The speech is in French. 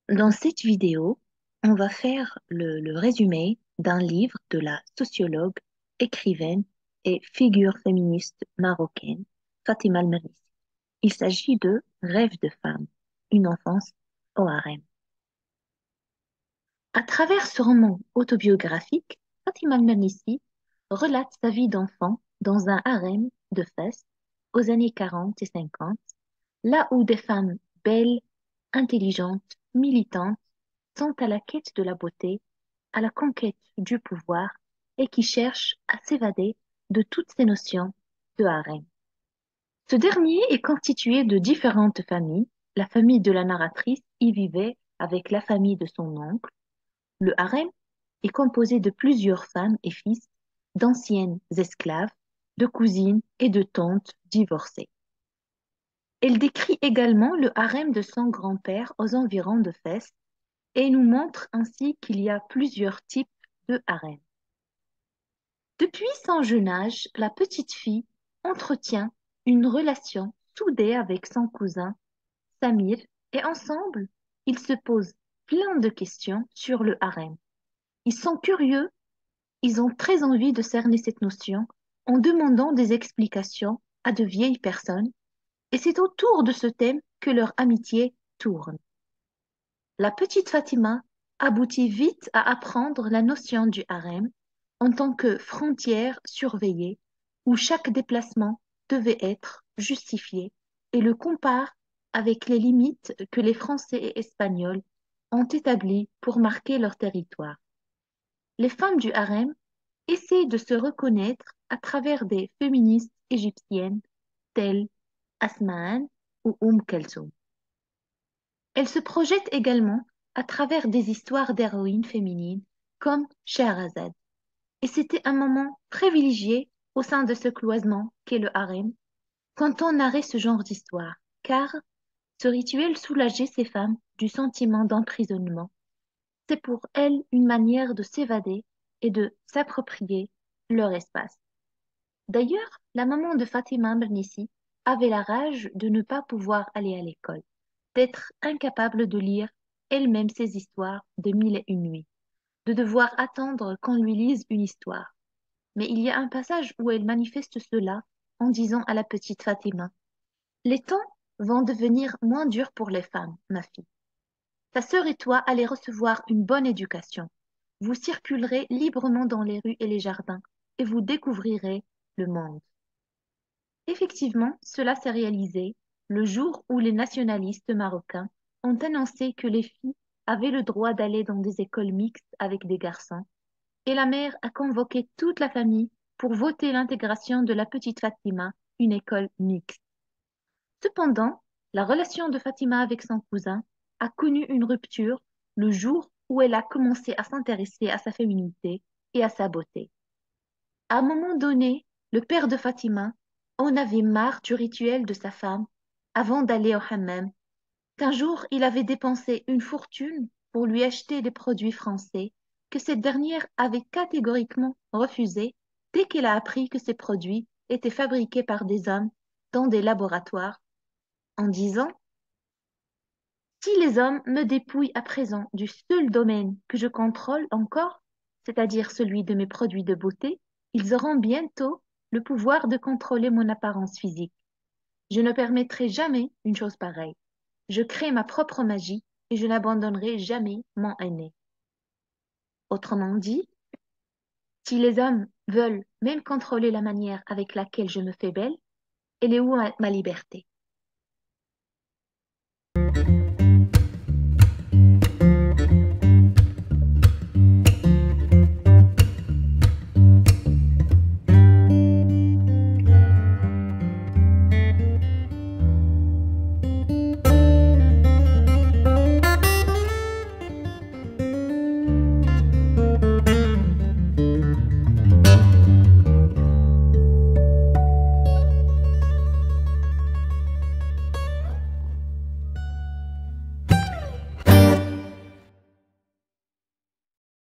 Dans cette vidéo, on va faire le résumé d'un livre de la sociologue, écrivaine et figure féministe marocaine Fatima Al-Mernissi. Il s'agit de Rêve de femme, une enfance au harem. À travers ce roman autobiographique, Fatima Al-Mernissi relate sa vie d'enfant dans un harem de Fès aux années 40 et 50, là où des femmes belles, intelligentes, militantes sont à la quête de la beauté, à la conquête du pouvoir et qui cherchent à s'évader de toutes ces notions de harem. Ce dernier est constitué de différentes familles. La famille de la narratrice y vivait avec la famille de son oncle. Le harem est composé de plusieurs femmes et fils, d'anciennes esclaves, de cousines et de tantes divorcées. Elle décrit également le harem de son grand-père aux environs de Fès et nous montre ainsi qu'il y a plusieurs types de harem. Depuis son jeune âge, la petite fille entretient une relation soudée avec son cousin Samir et ensemble, ils se posent plein de questions sur le harem. Ils sont curieux, ils ont très envie de cerner cette notion en demandant des explications à de vieilles personnes et c'est autour de ce thème que leur amitié tourne. La petite Fatima aboutit vite à apprendre la notion du harem en tant que frontière surveillée où chaque déplacement devait être justifié et le compare avec les limites que les Français et Espagnols ont établies pour marquer leur territoire. Les femmes du harem essaient de se reconnaître à travers des féministes égyptiennes telles Asmaan ou Kelsoum. Elle se projette également à travers des histoires d'héroïnes féminines comme Scheherazade. Et c'était un moment privilégié au sein de ce cloisement qu'est le harem quand on narrait ce genre d'histoire, car ce rituel soulageait ces femmes du sentiment d'emprisonnement. C'est pour elles une manière de s'évader et de s'approprier leur espace. D'ailleurs, la maman de Fatima Mernissi avait la rage de ne pas pouvoir aller à l'école, d'être incapable de lire elle-même ses histoires de mille et une nuits, de devoir attendre qu'on lui lise une histoire. Mais il y a un passage où elle manifeste cela en disant à la petite Fatima, les temps vont devenir moins durs pour les femmes, ma fille. Ta sœur et toi allez recevoir une bonne éducation. Vous circulerez librement dans les rues et les jardins et vous découvrirez le monde. Effectivement, cela s'est réalisé le jour où les nationalistes marocains ont annoncé que les filles avaient le droit d'aller dans des écoles mixtes avec des garçons, et la mère a convoqué toute la famille pour voter l'intégration de la petite Fatima, une école mixte. Cependant, la relation de Fatima avec son cousin a connu une rupture le jour où elle a commencé à s'intéresser à sa féminité et à sa beauté. À un moment donné, le père de Fatima en avait marre du rituel de sa femme avant d'aller au hammam, qu'un jour il avait dépensé une fortune pour lui acheter des produits français, que cette dernière avait catégoriquement refusé dès qu'elle a appris que ces produits étaient fabriqués par des hommes dans des laboratoires, en disant si les hommes me dépouillent à présent du seul domaine que je contrôle encore, c'est-à-dire celui de mes produits de beauté, ils auront bientôt le pouvoir de contrôler mon apparence physique. Je ne permettrai jamais une chose pareille. Je crée ma propre magie et je n'abandonnerai jamais mon aîné. Autrement dit, si les hommes veulent même contrôler la manière avec laquelle je me fais belle, elle est où ma liberté?